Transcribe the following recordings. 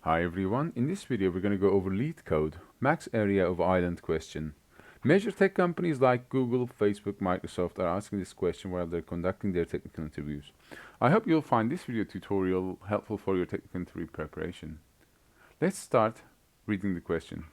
Hi everyone, in this video we're going to go over Leetcode, max area of island question. Major tech companies like Google, Facebook, Microsoft are asking this question while they're conducting their technical interviews. I hope you'll find this video tutorial helpful for your technical interview preparation. Let's start reading the question.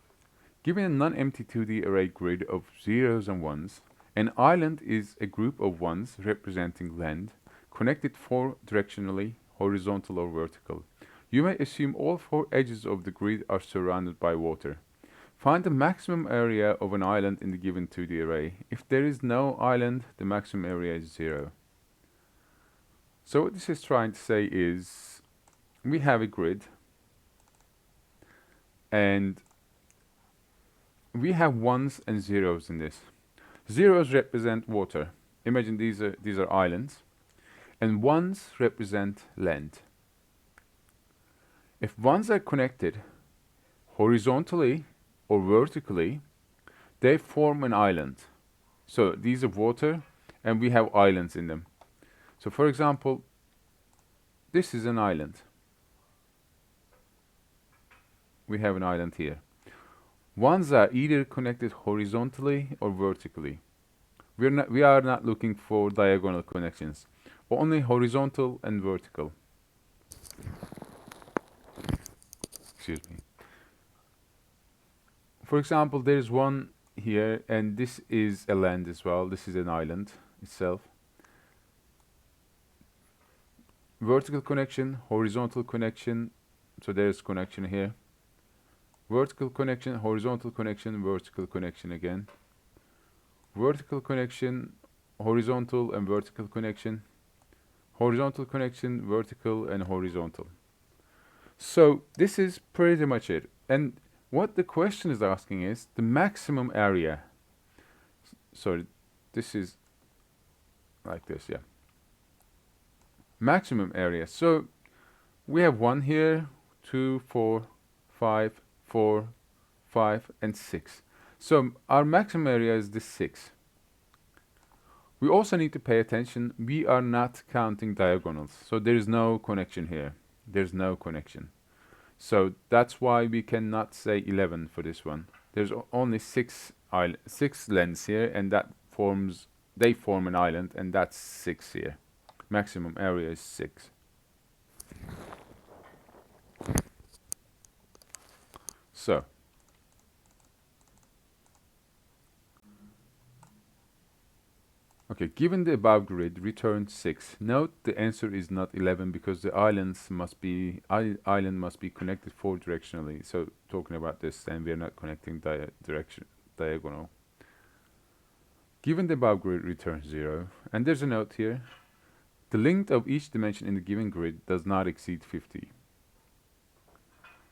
Given a non-empty 2D array grid of zeros and ones, an island is a group of ones representing land, connected four directionally, horizontal or vertical. You may assume all four edges of the grid are surrounded by water. Find the maximum area of an island in the given 2D array. If there is no island, the maximum area is 0. So what this is trying to say is, we have a grid, and we have ones and zeros in this. Zeros represent water. Imagine these are islands, and ones represent land. If ones are connected horizontally or vertically, they form an island. So these are water, and we have islands in them. So for example, this is an island. We have an island here. Ones are either connected horizontally or vertically. We are not looking for diagonal connections, only horizontal and vertical. Excuse me. For example, there's one here, and this is a land as well. This is an island itself. Vertical connection, horizontal connection, so there's connection here. Vertical connection, horizontal connection, vertical connection again. Vertical connection, horizontal and vertical connection. Horizontal connection, vertical and horizontal. So this is pretty much it. And what the question is asking is the maximum area. Sorry, this is like this, yeah. Maximum area. So we have 1 here, 2, 4, 5, 4, 5, and 6. So our maximum area is this 6. We also need to pay attention. We are not counting diagonals. So there is no connection here. There's no connection. So that's why we cannot say 11 for this one. There's only 6 lands here, and they form an island, and that's 6 here. Maximum area is 6. So okay, given the above grid, return 6. Note the answer is not 11 because the island must be connected 4 directionally. So talking about this, and we are not connecting diagonal. Given the above grid, return 0. And there's a note here. The length of each dimension in the given grid does not exceed 50.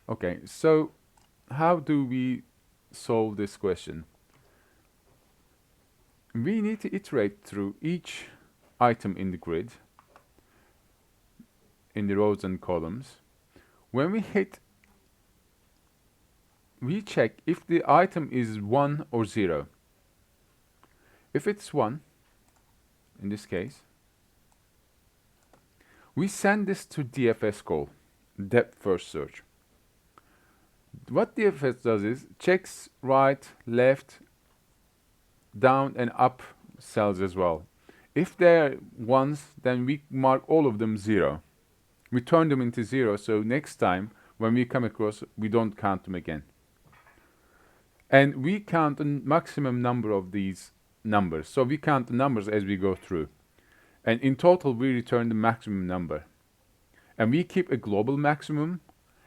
Okay, so how do we solve this question? We need to iterate through each item in the grid, in the rows and columns. When we hit, we check if the item is 1 or 0. If it's 1, in this case, we send this to DFS call, depth first search. What DFS does is checks right, left, down and up cells as well. If they're ones, then we mark all of them 0. We turn them into 0, so next time when we come across, we don't count them again. And we count the maximum number of these numbers. So we count the numbers as we go through. And in total, we return the maximum number. And we keep a global maximum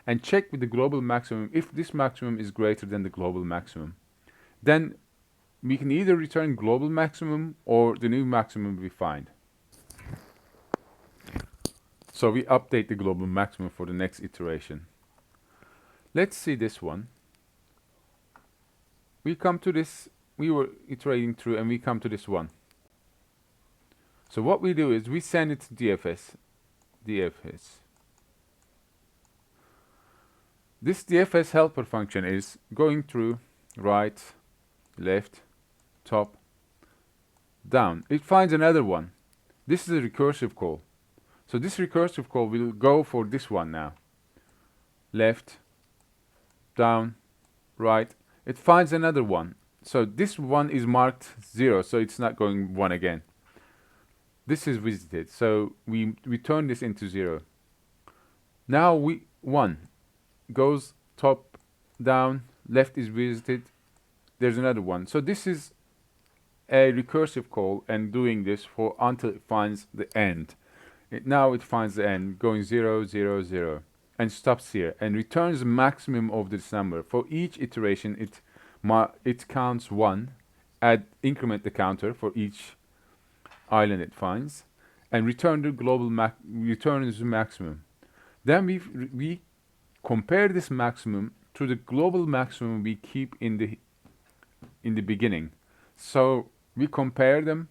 and check with the global maximum if this maximum is greater than the global maximum. Then we can either return global maximum or the new maximum we find. So we update the global maximum for the next iteration. Let's see this one. We come to this, we were iterating through, and we come to this one. So what we do is we send it to DFS. This DFS helper function is going through right, left, top, down. It finds another one. This is a recursive call. So this recursive call will go for this one now. left, down, right. It finds another one. So this one is marked 0, so it's not going 1 again. This is visited, so we turn this into 0. Now 1 goes top, down, left is visited. There's another one. So this is a recursive call and doing this for until it finds the end. Now it finds the end, going 0, 0, 0, and stops here and returns the maximum of this number. For each iteration, it counts 1, increment the counter for each island it finds, and returns the maximum. Then we compare this maximum to the global maximum we keep in the beginning. So we compare them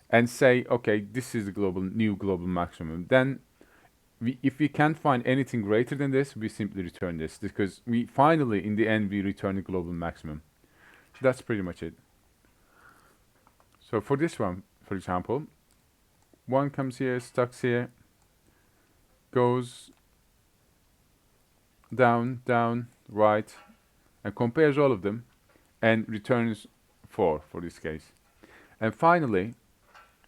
and say, okay, this is the new global maximum. Then if we can't find anything greater than this, we simply return this, because we finally, in the end, we return the global maximum. That's pretty much it. So for this one, for example, 1 comes here, stuck here, goes down, down, right, and compares all of them and returns 4 for this case. And finally,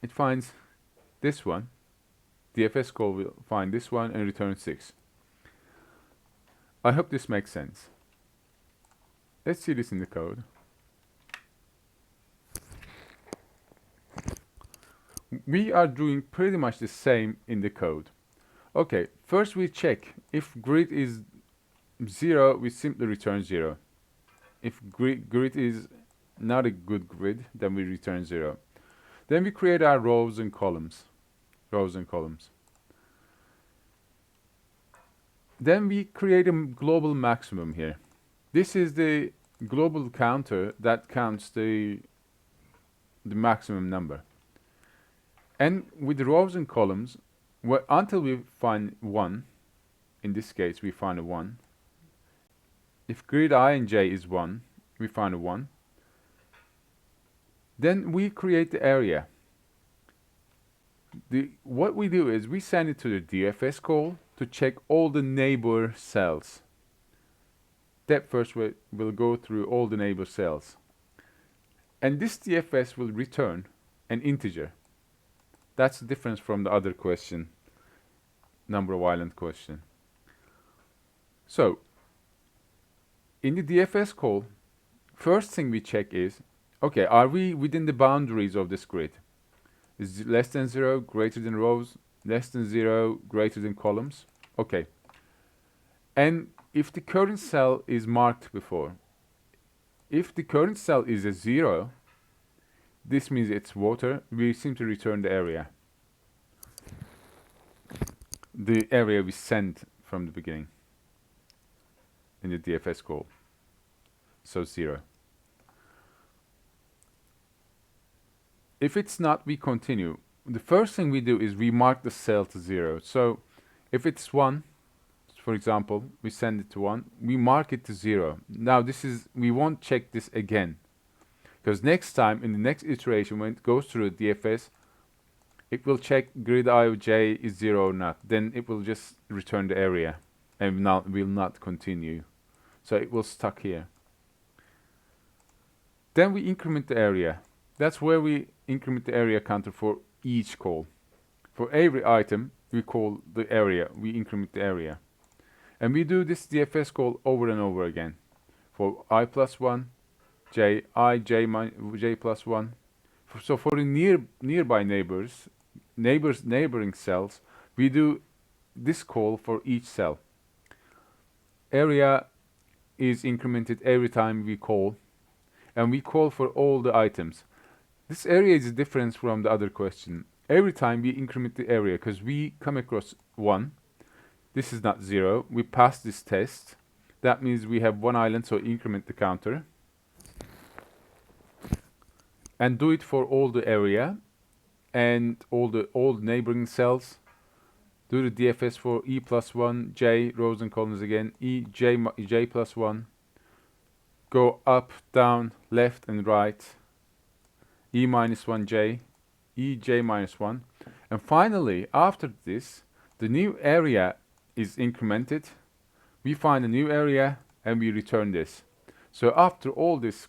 it finds this one. DFS call will find this one and return 6. I hope this makes sense. Let's see this in the code. We are doing pretty much the same in the code. Okay, first we check if grid is 0, we simply return 0. If grid is not a good grid, then we return 0. Then we create our rows and columns. Then we create a global maximum here. This is the global counter that counts the maximum number. And with the rows and columns, until we find 1, in this case we find a 1. If grid I and j is 1, we find a 1. Then we create the area. What we do is we send it to the DFS call to check all the neighbor cells. That first will go through all the neighbor cells. And this DFS will return an integer. That's the difference from the other question, number of island question. So, in the DFS call, first thing we check is, okay, are we within the boundaries of this grid? Is it less than 0, greater than rows, less than 0, greater than columns? Okay. And if the current cell is marked before, if the current cell is a 0, this means it's water. We simply return the area. The area we sent from the beginning in the DFS call. So 0. If it's not, we continue. The first thing we do is we mark the cell to 0. So if it's 1, for example, we send it to 1, we mark it to 0. Now we won't check this again, because next time, in the next iteration, when it goes through the DFS, it will check grid I of j is 0 or not. Then it will just return the area and will not continue. So it will stuck here. Then we increment the area. That's where we increment the area counter for each call. For every item, we call the area. We increment the area. And we do this DFS call over and over again. For I plus 1, j plus 1. So for the nearby neighboring cells, we do this call for each cell. Area is incremented every time we call, and we call for all the items. This area is a difference from the other question. Every time we increment the area, because we come across 1, this is not 0, we pass this test. That means we have 1 island, so increment the counter. And do it for all the area and all the neighboring cells. Do the DFS for E plus 1, J, rows and columns again, J plus 1. Go up, down, left and right. E minus 1, J, E, J minus 1. And finally, after this, the new area is incremented We find a new area and we return this. So after all this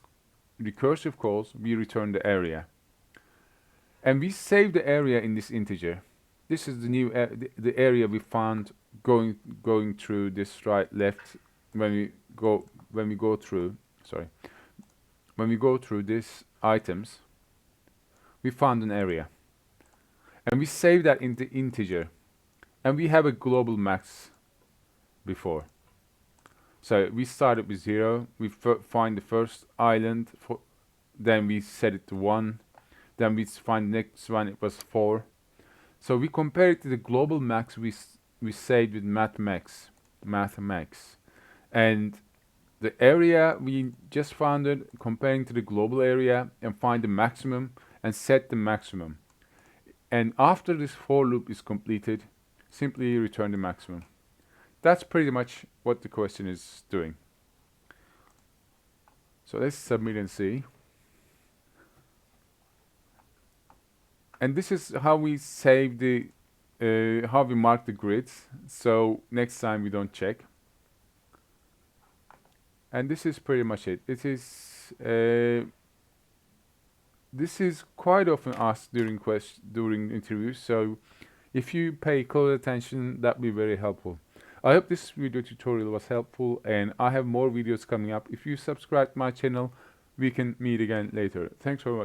recursive calls, we return the area. And we save the area in this integer. This is the new the area we found going through this right left when we go through these items. We found an area, and we save that in the integer, and we have a global max before. So we started with 0. We find the first island, then we set it to 1. Then we find the next one, it was 4. So we compare it to the global max we saved with mathmax, and the area we just found it, comparing to the global area, and find the maximum and set the maximum. And after this for loop is completed, simply return the maximum. That's pretty much what the question is doing. So let's submit and see. And this is how we save the, how we mark the grids. So next time we don't check. And this is pretty much it. This is quite often asked during interviews. So if you pay close attention, that'd be very helpful. I hope this video tutorial was helpful, and I have more videos coming up. If you subscribe to my channel, we can meet again later. Thanks for watching.